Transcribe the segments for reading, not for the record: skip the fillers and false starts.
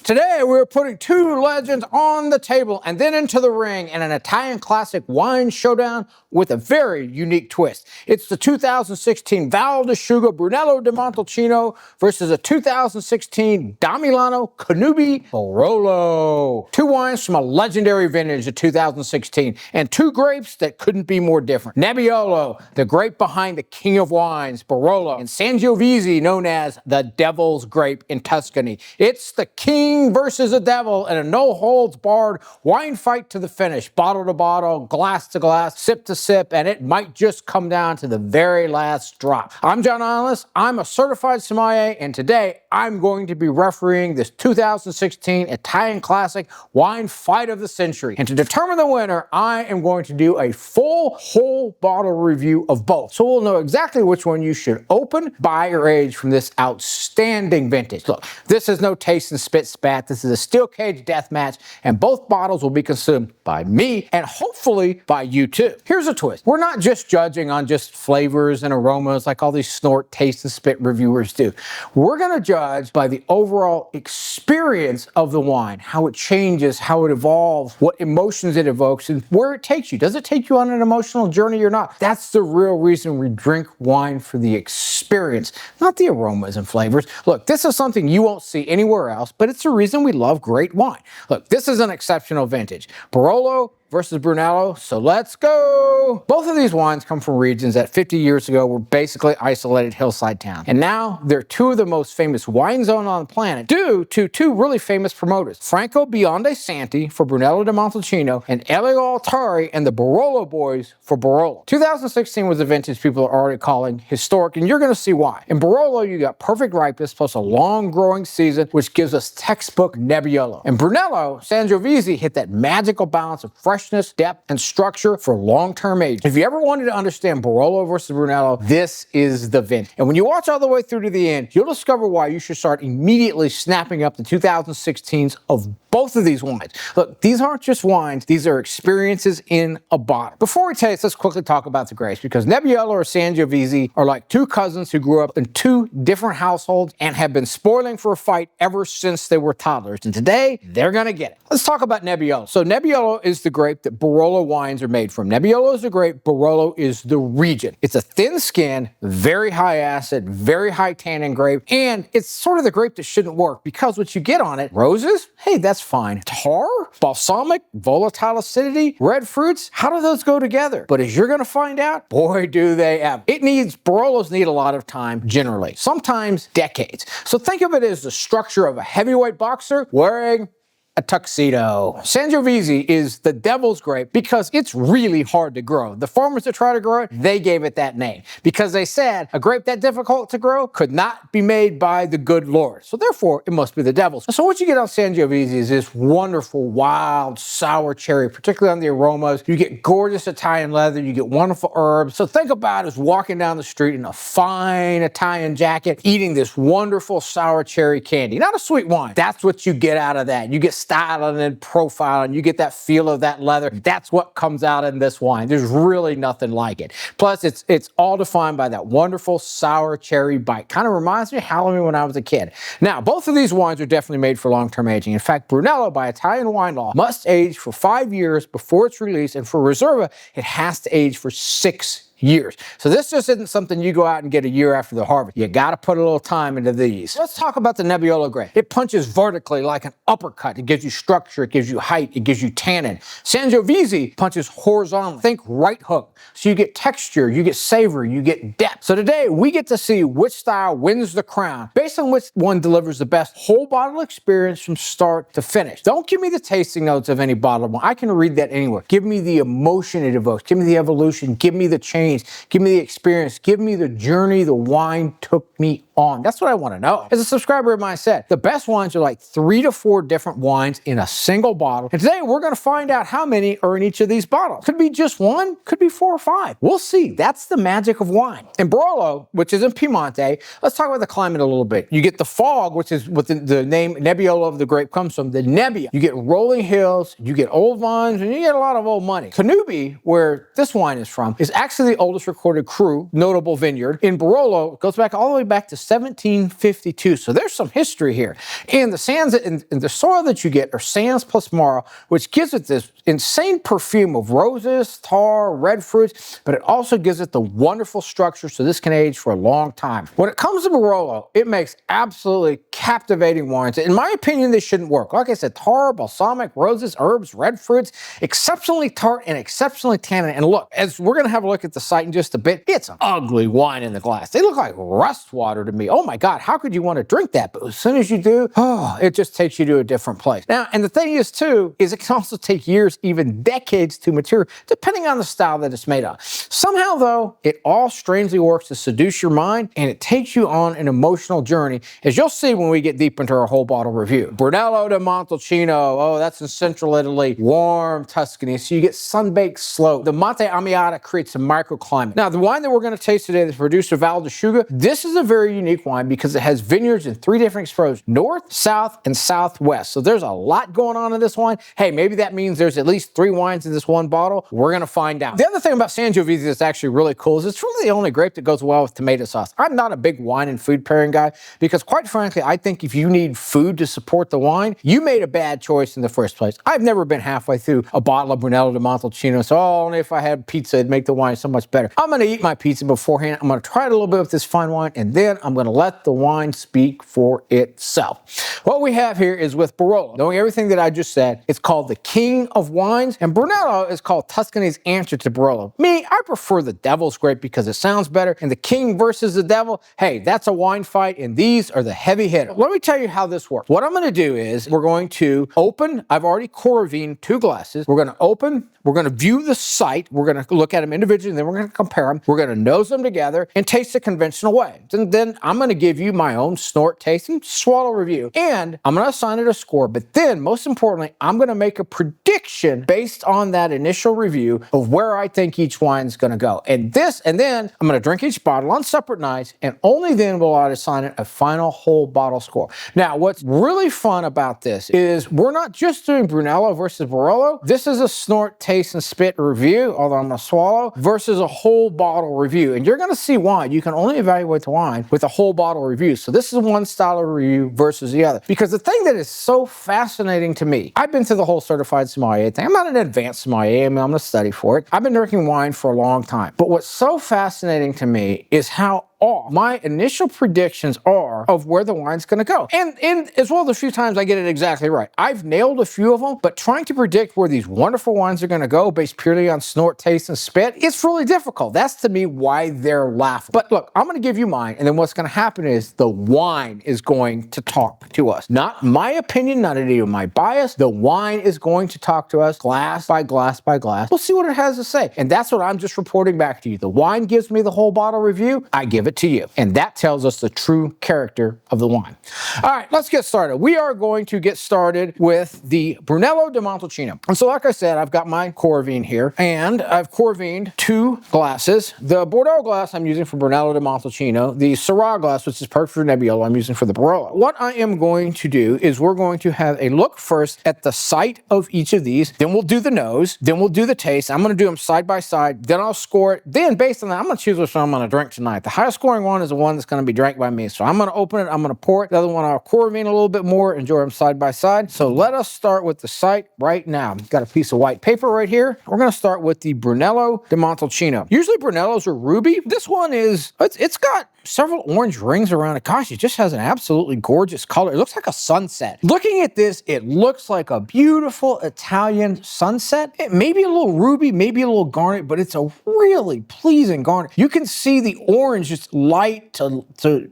Today we're putting two legends on the table and then into the ring in an Italian classic wine showdown with a very unique twist. It's the 2016 Val di Suga Brunello di Montalcino versus a 2016 Damilano Cannubi Barolo. Two wines from a legendary vintage of 2016 and two grapes that couldn't be more different. Nebbiolo, the grape behind the king of wines, Barolo, and Sangiovese, known as the devil's grape in Tuscany. It's the king versus the devil in a no-holds-barred wine fight to the finish. Bottle to bottle, glass to glass, sip to sip, and it might just come down to the very last drop. I'm John Honest. I'm a certified sommelier, and today I'm going to be refereeing this 2016 Italian classic wine fight of the century. And to determine the winner, I am going to do a full whole bottle review of both. So we'll know exactly which one you should open, buy, or age from this outstanding vintage. Look, this is no taste and spit spat. This is a steel cage death match, and both bottles will be consumed by me and hopefully by you too. Here's a twist. We're not just judging on just flavors and aromas like all these snort, taste, and spit reviewers do. We're going to judge by the overall experience of the wine, how it changes, how it evolves, what emotions it evokes, and where it takes you. Does it take you on an emotional journey or not? That's the real reason we drink wine, for the experience, not the aromas and flavors. Look, this is something you won't see anywhere else, but it's the reason we love great wine. Look, this is an exceptional vintage. Barolo versus Brunello, so let's go! Both of these wines come from regions that 50 years ago were basically isolated hillside towns. And now they're two of the most famous wine zones on the planet due to two really famous promoters. Franco Bionde Santi for Brunello di Montalcino and Elio Altari and the Barolo boys for Barolo. 2016 was a vintage people are already calling historic, and you're going to see why. In Barolo, you got perfect ripeness plus a long growing season, which gives us textbook Nebbiolo. In Brunello, Sangiovese hit that magical balance of freshness, depth, and structure for long-term age. If you ever wanted to understand Barolo versus Brunello, this is the vintage. And when you watch all the way through to the end, you'll discover why you should start immediately snapping up the 2016s of both of these wines. Look, these aren't just wines, these are experiences in a bottle. Before we taste, let's quickly talk about the grapes, because Nebbiolo or Sangiovese are like two cousins who grew up in two different households and have been spoiling for a fight ever since they were toddlers. And today, they're gonna get it. Let's talk about Nebbiolo. So Nebbiolo is the grape that Barolo wines are made from. Nebbiolo is the grape, Barolo is the region. It's a thin skin, very high acid, very high tannin grape, and it's sort of the grape that shouldn't work, because what you get on it, roses, hey, that's fine. Tar, balsamic, volatile acidity, red fruits, how do those go together? But as you're gonna find out, boy, do they ever. Barolos need a lot of time, generally, sometimes decades. So think of it as the structure of a heavyweight boxer wearing a tuxedo. Sangiovese is the devil's grape because it's really hard to grow. The farmers that try to grow it, they gave it that name because they said a grape that difficult to grow could not be made by the good Lord. So therefore, it must be the devil's. So what you get on Sangiovese is this wonderful, wild, sour cherry, particularly on the aromas. You get gorgeous Italian leather, you get wonderful herbs. So think about it as walking down the street in a fine Italian jacket, eating this wonderful sour cherry candy. Not a sweet wine. That's what you get out of that. You get styling and profiling, you get that feel of that leather. That's what comes out in this wine. There's really nothing like it. Plus, it's all defined by that wonderful sour cherry bite. Kind of reminds me of Halloween when I was a kid. Now, both of these wines are definitely made for long-term aging. In fact, Brunello, by Italian wine law, must age for 5 years before it's released, and for Reserva, it has to age for 6 years. So this just isn't something you go out and get a year after the harvest. You got to put a little time into these. Let's talk about the Nebbiolo grape. It punches vertically like an uppercut. It gives you structure, it gives you height, it gives you tannin. Sangiovese punches horizontally. Think right hook. So you get texture, you get savor, you get depth. So today we get to see which style wins the crown based on which one delivers the best whole bottle experience from start to finish. Don't give me the tasting notes of any bottle of wine. I can read that anywhere. Give me the emotion it evokes. Give me the evolution. Give me the change. Give me the experience. Give me the journey the wine took me on. That's what I want to know. As a subscriber of mine said, the best wines are like 3 to 4 different wines in a single bottle. And today we're going to find out how many are in each of these bottles. Could be just one, could be 4 or 5. We'll see. That's the magic of wine. In Barolo, which is in Piemonte, let's talk about the climate a little bit. You get the fog, which is what the name Nebbiolo of the grape comes from, the nebbia. You get rolling hills, you get old vines, and you get a lot of old money. Cannubi, where this wine is from, is actually the oldest recorded cru, notable vineyard. In Barolo, it goes back all the way back to 1752. So there's some history here. And the sands and the soil that you get are sands plus marl, which gives it this insane perfume of roses, tar, red fruits, but it also gives it the wonderful structure so this can age for a long time. When it comes to Barolo, it makes absolutely captivating wines. In my opinion, they shouldn't work. Like I said, tar, balsamic, roses, herbs, red fruits, exceptionally tart and exceptionally tannin. And look, as we're going to have a look at the site in just a bit, it's an ugly wine in the glass. They look like rust water to me. Oh my God, how could you want to drink that? But as soon as you do, oh, it just takes you to a different place. Now, and the thing is too, is it can also take years, even decades to mature, depending on the style that it's made of. Somehow though, it all strangely works to seduce your mind, and it takes you on an emotional journey, as you'll see when we get deep into our whole bottle review. Brunello de Montalcino, oh, that's in central Italy, warm Tuscany, so you get sun-baked slope. The Monte Amiata creates a microclimate. Now, the wine that we're going to taste today, the producer Val de Suga, this is a very unique wine because it has vineyards in 3 different exposures, north, south, and southwest. So there's a lot going on in this wine. Hey, maybe that means there's at least 3 wines in this one bottle. We're going to find out. The other thing about Sangiovese that's actually really cool is it's really the only grape that goes well with tomato sauce. I'm not a big wine and food pairing guy because, quite frankly, I think if you need food to support the wine, you made a bad choice in the first place. I've never been halfway through a bottle of Brunello de Montalcino, so only if I had pizza, it'd make the wine so much better. I'm going to eat my pizza beforehand. I'm going to try it a little bit with this fine wine, and then I'm going to let the wine speak for itself. What we have here is with Barolo. Knowing everything that I just said, it's called the king of wines, and Brunello is called Tuscany's answer to Barolo. Me, I prefer the devil's grape because it sounds better, and the king versus the devil, hey, that's a wine fight, and these are the heavy hitters. Let me tell you how this works. What I'm going to do is we're going to open, I've already Coravined 2 glasses. We're going to open, we're going to view the site, we're going to look at them individually, and then we're going to compare them. We're going to nose them together and taste the conventional way. And then I'm going to give you my own snort, taste, and swallow review. And I'm going to assign it a score, but then most importantly, I'm going to make a prediction based on that initial review of where I think each wine's going to go. And then I'm going to drink each bottle on separate nights, and only then will I assign it a final whole bottle score. Now, what's really fun about this is we're not just doing Brunello versus Barolo. This is a snort, taste, and spit review, although I'm going to swallow, versus a whole bottle review. And you're going to see why. You can only evaluate the wine with a whole bottle review. So this is one style of review versus the other. Because the thing that is so fascinating to me, I've been through the whole certified sommelier thing. I'm not an advanced sommelier. I'm going to study for it. I've been drinking wine for a long time. But what's so fascinating to me is how off my initial predictions are of where the wine's going to go. And as well, the few times I get it exactly right. I've nailed a few of them, but trying to predict where these wonderful wines are going to go based purely on snort, taste, and spit, it's really difficult. That's to me why they're laughing. But look, I'm going to give you mine, and then what's going to happen is the wine is going to talk to us. Not my opinion, not any of my bias. The wine is going to talk to us glass by glass by glass. We'll see what it has to say. And that's what I'm just reporting back to you. The wine gives me the whole bottle review. I give it to you. And that tells us the true character of the wine. All right, let's get started. We are going to get started with the Brunello de Montalcino. And so like I said, I've got my Coravine here, and I've Coravined 2 glasses. The Bordeaux glass I'm using for Brunello de Montalcino. The Syrah glass, which is perfect for Nebbiolo, I'm using for the Barolo. What I am going to do is we're going to have a look first at the site of each of these. Then we'll do the nose. Then we'll do the taste. I'm going to do them side by side. Then I'll score it. Then based on that, I'm going to choose which one I'm going to drink tonight. The highest scoring one is the one that's going to be drank by me. So I'm going to open it. I'm going to pour it. The other one I'll Coravine a little bit more, enjoy them side by side. So let us start with the site right now. Got a piece of white paper right here. We're going to start with the Brunello de Montalcino. Usually Brunellos are ruby. This one is, it's got several orange rings around it. Gosh, it just has an absolutely gorgeous color. It looks like a sunset. Looking at this, it looks like a beautiful Italian sunset. It may be a little ruby, maybe a little garnet, but it's a really pleasing garnet. You can see the orange just light to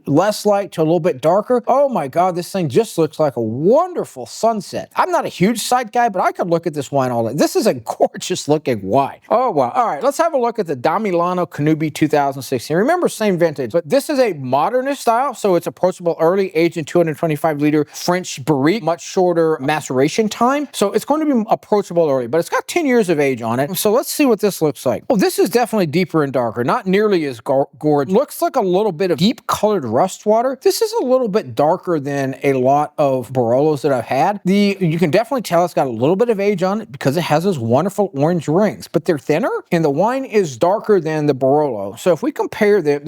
less light to a little bit darker. Oh my God, this thing just looks like a wonderful sunset. I'm not a huge sight guy, but I could look at this wine all day. This is a gorgeous looking wine. Oh wow. All right, let's have a look at the Damilano Cannubi 2016. Remember, same vintage, but this is a modernist style, so it's approachable early, aged in 225-liter French barrique, much shorter maceration time. So it's going to be approachable early, but it's got 10 years of age on it. So let's see what this looks like. Well, this is definitely deeper and darker, not nearly as gorgeous. Looks like a little bit of deep colored rust water. This is a little bit darker than a lot of Barolos that I've had. You can definitely tell it's got a little bit of age on it because it has those wonderful orange rings, but they're thinner and the wine is darker than the Barolo. So if we compare the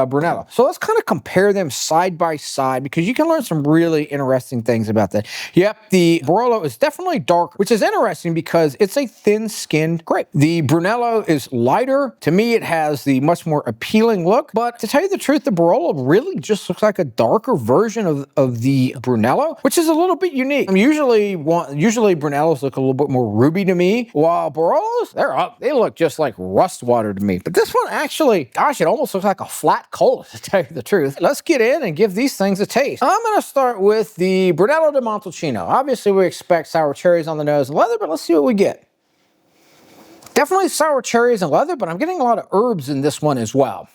Brunello, So let's kind of compare them side by side because you can learn some really interesting things about that. Yep, the Barolo is definitely dark, which is interesting because it's a thin-skinned grape. The Brunello is lighter. To me, it has the much more appealing look, but to tell you the truth, the Barolo really just looks like a darker version of the Brunello, which is a little bit unique. I mean, usually Brunellos look a little bit more ruby to me, while Barolos, they look just like rust water to me. But this one actually, gosh, it almost looks like a flat cola, to tell you the truth. Let's get in and give these things a taste. I'm gonna start with the Brunello de Montalcino. Obviously, we expect sour cherries on the nose and leather, but let's see what we get. Definitely sour cherries and leather, but I'm getting a lot of herbs in this one as well.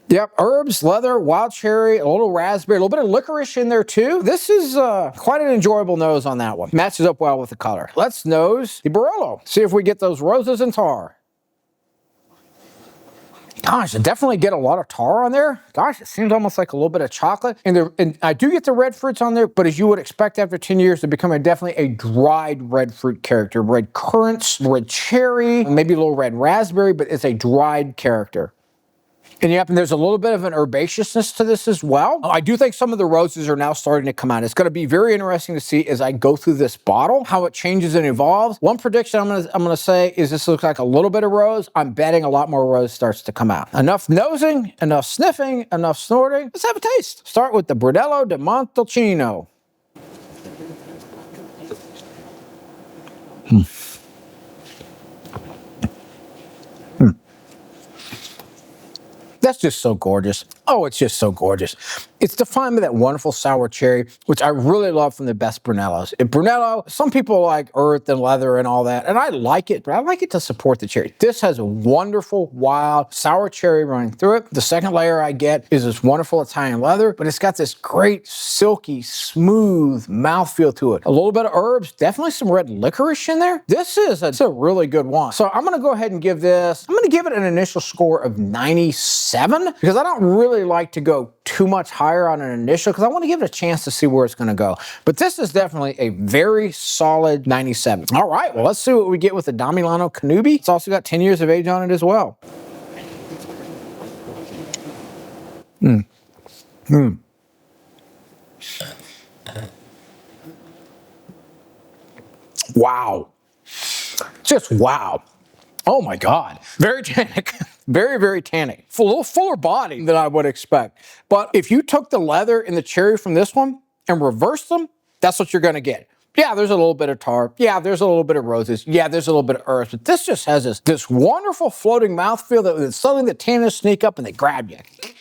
Yep, herbs, leather, wild cherry, a little raspberry, a little bit of licorice in there too. This is quite an enjoyable nose on that one. Matches up well with the color. Let's nose the Barolo. See if we get those roses and tar. Gosh, I definitely get a lot of tar on there. Gosh, it seems almost like a little bit of chocolate. And I do get the red fruits on there, but as you would expect after 10 years, to become definitely a dried red fruit character. Red currants, red cherry, maybe a little red raspberry, but it's a dried character. And yep, and there's a little bit of an herbaceousness to this as well. I do think some of the roses are now starting to come out. It's going to be very interesting to see as I go through this bottle, how it changes and evolves. One prediction I'm gonna say is this looks like a little bit of rose. I'm betting a lot more rose starts to come out. Enough nosing, enough sniffing, enough snorting. Let's have a taste. Start with the Brunello de Montalcino. That's just so gorgeous. Oh, it's just so gorgeous. It's defined by that wonderful sour cherry, which I really love from the best Brunellos. In Brunello, some people like earth and leather and all that, and I like it, but I like it to support the cherry. This has a wonderful, wild, sour cherry running through it. The second layer I get is this wonderful Italian leather, but it's got this great, silky, smooth mouthfeel to it. A little bit of herbs, definitely some red licorice in there. This is a really good one. So I'm gonna go ahead and give this, I'm gonna give it an initial score of 97, because I don't really like to go too much higher on an initial because I want to give it a chance to see where it's going to go. But this is definitely a very solid 97. All right, well, let's see what we get with the Damilano Cannubi. It's also got 10 years of age on it as well. Wow. Just wow. Oh my God. Very tannic. Very, very tannic. A little fuller body than I would expect. But if you took the leather and the cherry from this one and reversed them, that's what you're going to get. Yeah, there's a little bit of tar. Yeah, there's a little bit of roses. Yeah, there's a little bit of herbs. But this just has this wonderful floating mouthfeel that suddenly the tannins sneak up and they grab you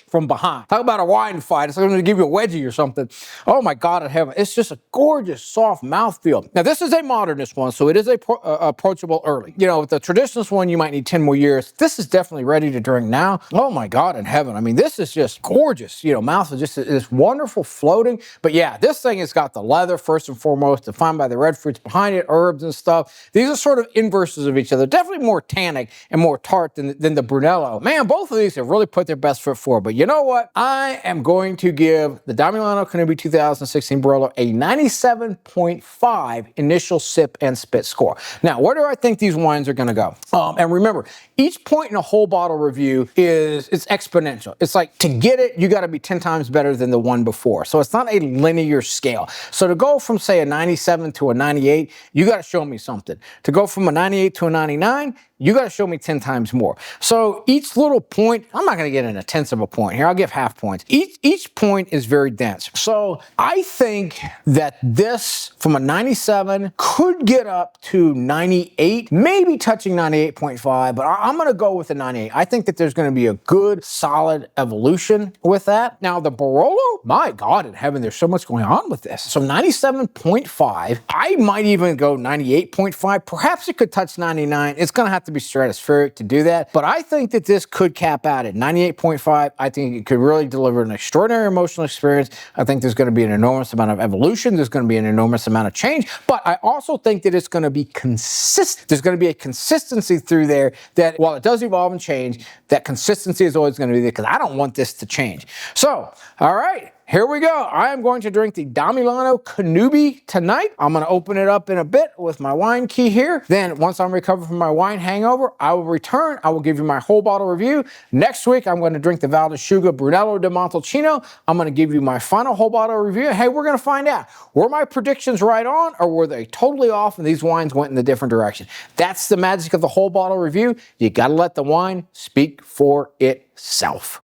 from behind. Talk about a wine fight. It's going to give you a wedgie or something. Oh my God in heaven. It's just a gorgeous, soft mouthfeel. Now, this is a modernist one, so it is approachable early. You know, with the traditionalist one, you might need 10 more years. This is definitely ready to drink now. Oh my God in heaven. I mean, this is just gorgeous. You know, mouthfeel, just this wonderful floating. But yeah, this thing has got the leather first and foremost, defined by the red fruits behind it, herbs and stuff. These are sort of inverses of each other. Definitely more tannic and more tart than the Brunello. Man, both of these have really put their best foot forward. But you know what? I am going to give the Damilano Cannubi 2016 Barolo a 97.5 initial sip and spit score. Now, where do I think these wines are going to go? And remember, each point in a whole bottle review it's exponential. It's like to get it, you got to be 10 times better than the one before. So it's not a linear scale. So to go from say a 97 to a 98, you got to show me something. To go from a 98 to a 99, you got to show me 10 times more. So each little point, I'm not going to get in a tenth of a point here. I'll give half points. Each point is very dense. So I think that this from a 97 could get up to 98, maybe touching 98.5, but I'm going to go with a 98. I think that there's going to be a good, solid evolution with that. Now, the Barolo, my God in heaven, there's so much going on with this. So 97.5, I might even go 98.5. Perhaps it could touch 99. It's going to have to be stratospheric to do that. But I think that this could cap out at 98.5. I think it could really deliver an extraordinary emotional experience. I think there's going to be an enormous amount of evolution. There's going to be an enormous amount of change. But I also think that it's going to be consistent. There's going to be a consistency through there that while it does evolve and change, that consistency is always going to be there because I don't want this to change. So, all right. Here we go. I am going to drink the Damilano Cannubi tonight. I'm going to open it up in a bit with my wine key here. Then once I'm recovered from my wine hangover, I will return. I will give you my whole bottle review. Next week, I'm going to drink the Suga Brunello de Montalcino. I'm going to give you my final whole bottle review. Hey, we're going to find out. Were my predictions right on, or were they totally off and these wines went in a different direction? That's the magic of the whole bottle review. You got to let the wine speak for itself.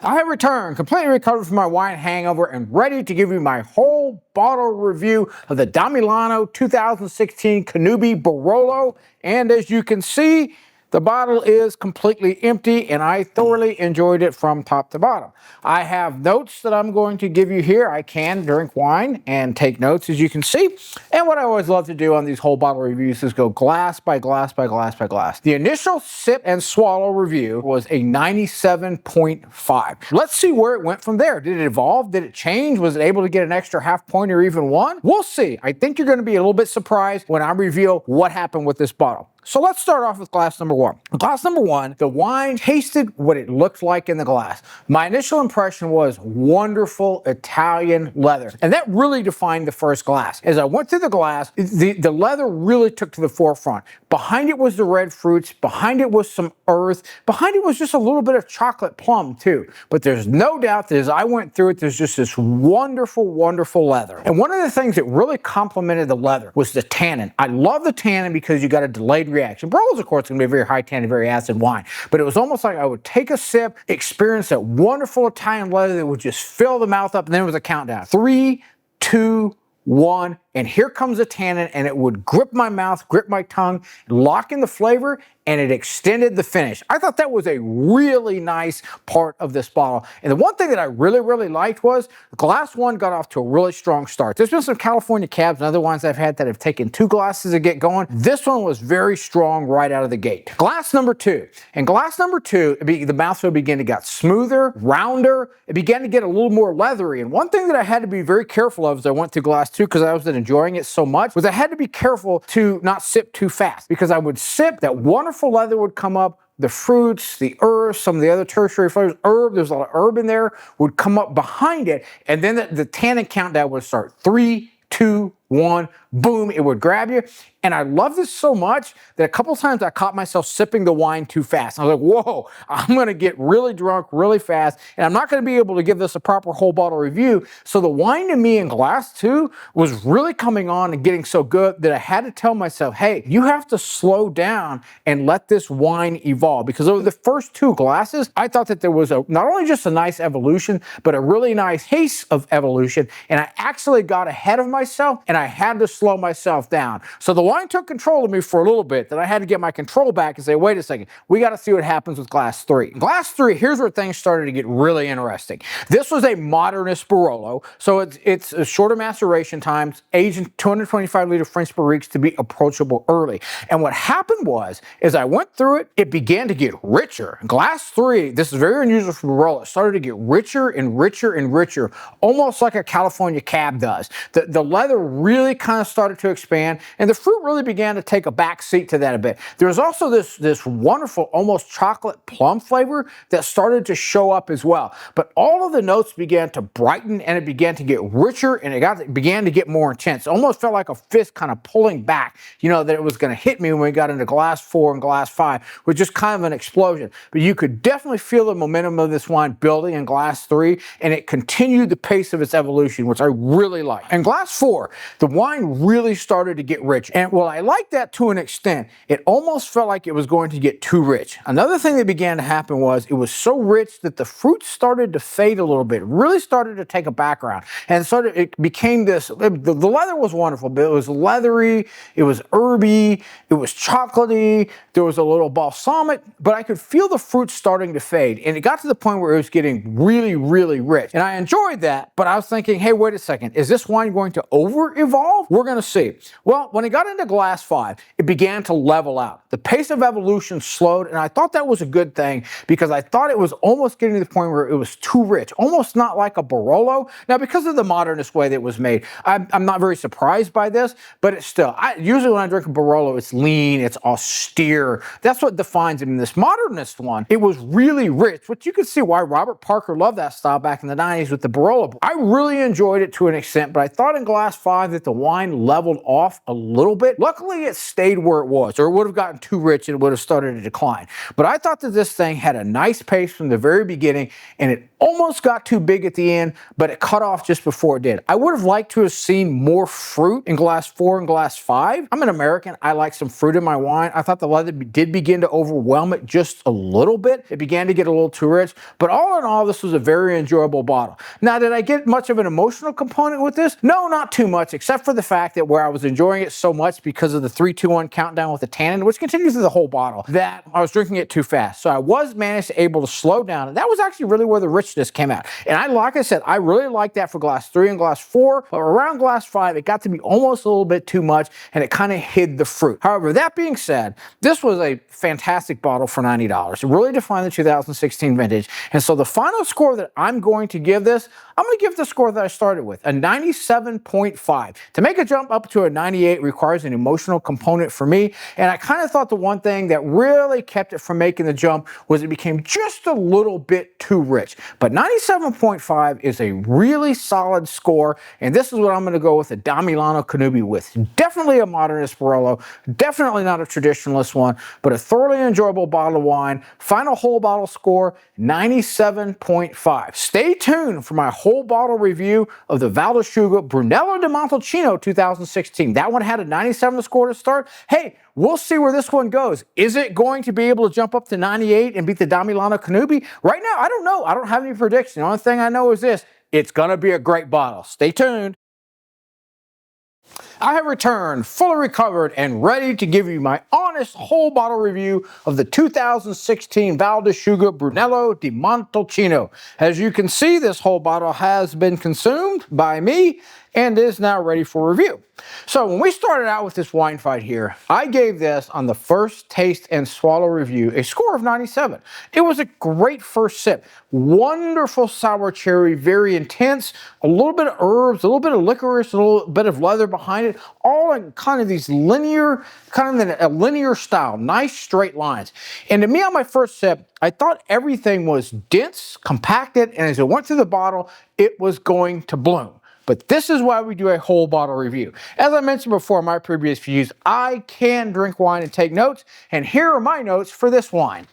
I have returned, completely recovered from my wine hangover and ready to give you my whole bottle review of the Damilano 2016 Cannubi Barolo. And as you can see, the bottle is completely empty and I thoroughly enjoyed it from top to bottom. I have notes that I'm going to give you here. I can drink wine and take notes, as you can see. And what I always love to do on these whole bottle reviews is go glass by glass by glass by glass. The initial sip and swallow review was a 97.5. Let's see where it went from there. Did it evolve? Did it change? Was it able to get an extra half point or even one? We'll see. I think you're going to be a little bit surprised when I reveal what happened with this bottle. So let's start off with glass number one. Glass number one, the wine tasted what it looked like in the glass. My initial impression was wonderful Italian leather. And that really defined the first glass. As I went through the glass, the leather really took to the forefront. Behind it was the red fruits. Behind it was some earth. Behind it was just a little bit of chocolate plum too. But there's no doubt that as I went through it, there's just this wonderful, wonderful leather. And one of the things that really complemented the leather was the tannin. I love the tannin because you got a delayed reaction. Barolo's, of course, going to be a very high tannin, very acid wine. But it was almost like I would take a sip, experience that wonderful Italian leather that would just fill the mouth up, and then it was a countdown. 3, 2, 1, and here comes the tannin, and it would grip my mouth, grip my tongue, lock in the flavor, and it extended the finish. I thought that was a really nice part of this bottle. And the one thing that I really, really liked was glass one got off to a really strong start. There's been some California cabs and other wines I've had that have taken 2 glasses to get going. This one was very strong right out of the gate. Glass number 2. And glass number 2, the mouthfeel began to get smoother, rounder. It began to get a little more leathery. And one thing that I had to be very careful of as I went through glass 2, because I was enjoying it so much, was I had to be careful to not sip too fast, because I would sip, that wonderful leather would come up, the fruits, the earth, some of the other tertiary flavors, herb, there's a lot of herb in there, would come up behind it, and then the tannin countdown would start. 3, 2, 1, boom, it would grab you. And I love this so much that a couple times I caught myself sipping the wine too fast. I was like, whoa, I'm going to get really drunk really fast, and I'm not going to be able to give this a proper whole bottle review. So the wine to me in glass 2 was really coming on and getting so good that I had to tell myself, hey, you have to slow down and let this wine evolve. Because over the first 2 glasses, I thought that there was not only just a nice evolution, but a really nice taste of evolution. And I actually got ahead of myself, and I had to slow myself down. So the wine took control of me for a little bit, that I had to get my control back and say, wait a second, we got to see what happens with glass 3. Glass 3, here's where things started to get really interesting. This was a modernist Barolo, so it's a shorter maceration times, aged in 225-liter French barriques to be approachable early. And what happened was, as I went through it, it began to get richer. Glass 3, this is very unusual for Barolo, it started to get richer and richer and richer, almost like a California cab does. The leather really kind of started to expand, and the fruit really began to take a back seat to that a bit. There was also this wonderful, almost chocolate plum flavor that started to show up as well. But all of the notes began to brighten, and it began to get richer, and it began to get more intense. It almost felt like a fist kind of pulling back, you know, that it was going to hit me when we got into glass 4 and glass 5, which just kind of an explosion. But you could definitely feel the momentum of this wine building in glass 3, and it continued the pace of its evolution, which I really like. In glass 4, the wine really started to get rich. And well, I like that to an extent. It almost felt like it was going to get too rich. Another thing that began to happen was it was so rich that the fruit started to fade a little bit. It really started to take a background. And so it became this, the leather was wonderful, but it was leathery, it was herby, it was chocolatey, there was a little balsamic, but I could feel the fruit starting to fade. And it got to the point where it was getting really, really rich. And I enjoyed that, but I was thinking, hey, wait a second, is this wine going to over evolve? We're going to see. Well, when it got into glass 5, it began to level out. The pace of evolution slowed, and I thought that was a good thing because I thought it was almost getting to the point where it was too rich, almost not like a Barolo. Now, because of the modernist way that it was made, I'm not very surprised by this, but it's still, usually when I drink a Barolo, it's lean, it's austere. That's what defines it. In this modernist one, it was really rich, which you can see why Robert Parker loved that style back in the 90s with the Barolo. I really enjoyed it to an extent, but I thought in glass 5 that the wine leveled off a little bit. Luckily, it stayed where it was, or it would have gotten too rich and it would have started to decline. But I thought that this thing had a nice pace from the very beginning, and it almost got too big at the end, but it cut off just before it did. I would have liked to have seen more fruit in glass 4 and glass 5. I'm an American. I like some fruit in my wine. I thought the leather did begin to overwhelm it just a little bit. It began to get a little too rich, but all in all, this was a very enjoyable bottle. Now, did I get much of an emotional component with this? No, not too much, except for the fact that where I was enjoying it so much because of the 3-2-1 countdown with the tannin, which continues through the whole bottle, that I was drinking it too fast. So I was able to slow down, and that was actually really where the richness came out. And like I said, I really like that for glass 3 and glass 4, but around glass 5, it got to be almost a little bit too much, and it kind of hid the fruit. However, that being said, this was a fantastic bottle for $90. It really defined the 2016 vintage, and so the final score that I'm going to give this, I'm going to give the score that I started with, a 97.5. To make a jump up to a 98 requires an emotional component for me, and I kind of thought the one thing that really kept it from making the jump was it became just a little bit too rich. But 97.5 is a really solid score, and this is what I'm going to go with a Damilano Cannubi with. Definitely a modernist Barolo, definitely not a traditionalist one, but a thoroughly enjoyable bottle of wine. Final whole bottle score, 97.5. Stay tuned for my whole bottle review of the Suga Brunello di Montalcino 2016. That one had a 97 score to start. Hey, we'll see where this one goes. Is it going to be able to jump up to 98 and beat the Damilano Cannubi? Right now, I don't know. I don't have any prediction. The only thing I know is this: it's going to be a great bottle. Stay tuned. I have returned, fully recovered, and ready to give you my honest whole bottle review of the 2016 Suga Brunello di Montalcino. As you can see, this whole bottle has been consumed by me and is now ready for review. So when we started out with this wine fight here, I gave this on the first taste and swallow review a score of 97. It was a great first sip. Wonderful sour cherry, very intense, a little bit of herbs, a little bit of licorice, a little bit of leather behind it, all in kind of these linear, kind of a linear style, nice straight lines. And to me on my first sip, I thought everything was dense, compacted, and as it went through the bottle, it was going to bloom. But this is why we do a whole bottle review. As I mentioned before in my previous reviews, I can drink wine and take notes, and here are my notes for this wine.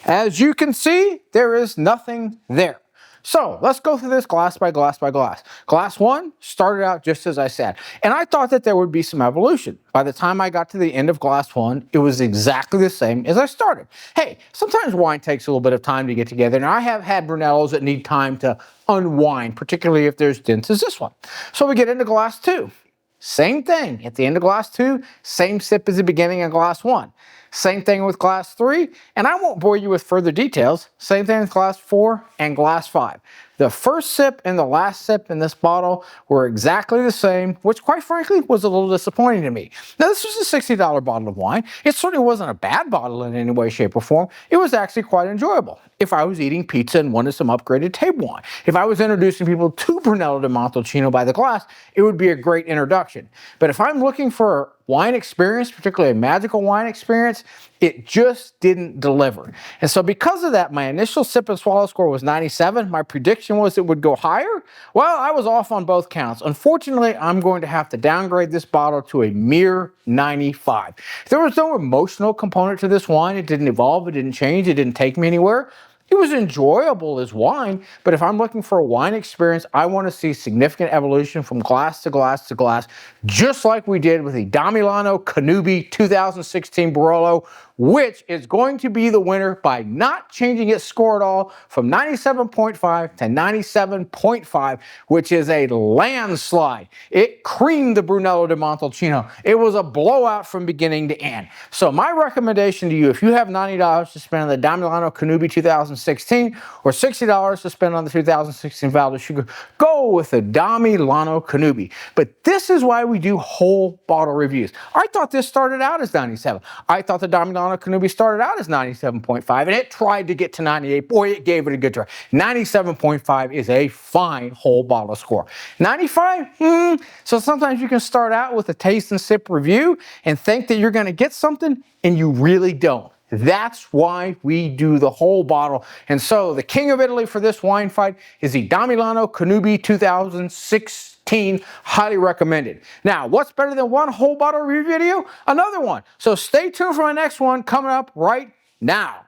As you can see, there is nothing there. So let's go through this glass by glass by glass. Glass 1 started out just as I said, and I thought that there would be some evolution. By the time I got to the end of glass 1, it was exactly the same as I started. Hey, sometimes wine takes a little bit of time to get together, and I have had Brunellos that need time to unwind, particularly if they're as dense as this one. So we get into glass 2. Same thing. At the end of glass 2, same sip as the beginning of glass 1. Same thing with glass 3, and I won't bore you with further details. Same thing with glass 4 and glass 5. The first sip and the last sip in this bottle were exactly the same, which quite frankly was a little disappointing to me. Now, this was a $60 bottle of wine. It certainly wasn't a bad bottle in any way, shape, or form. It was actually quite enjoyable. If I was eating pizza and wanted some upgraded table wine, if I was introducing people to Brunello di Montalcino by the glass, it would be a great introduction. But if I'm looking for wine experience, particularly a magical wine experience, it just didn't deliver. And so because of that, my initial sip and swallow score was 97. My prediction was it would go higher. Well, I was off on both counts. Unfortunately, I'm going to have to downgrade this bottle to a mere 95. There was no emotional component to this wine. It didn't evolve, it didn't change, it didn't take me anywhere. It was enjoyable as wine, but if I'm looking for a wine experience, I want to see significant evolution from glass to glass to glass, just like we did with the Damilano Cannubi 2016 Barolo. which is going to be the winner by not changing its score at all from 97.5 to 97.5, which is a landslide. It creamed the Brunello de Montalcino. It was a blowout from beginning to end. So my recommendation to you, if you have $90 to spend on the Damilano Cannubi 2016 or $60 to spend on the 2016 Val di Suga, go with the Damilano Cannubi. But this is why we do whole bottle reviews. I thought this started out as 97. I thought the Damilano Cannubi started out as 97.5, and it tried to get to 98. Boy, it gave it a good try. 97.5 is a fine whole bottle score. 95, so sometimes you can start out with a taste and sip review and think that you're going to get something, and you really don't. That's why we do the whole bottle. And so the king of Italy for this wine fight is the Damilano Cannubi 2016. Highly recommended. Now, what's better than one whole bottle review video? Another one. So stay tuned for my next one coming up right now.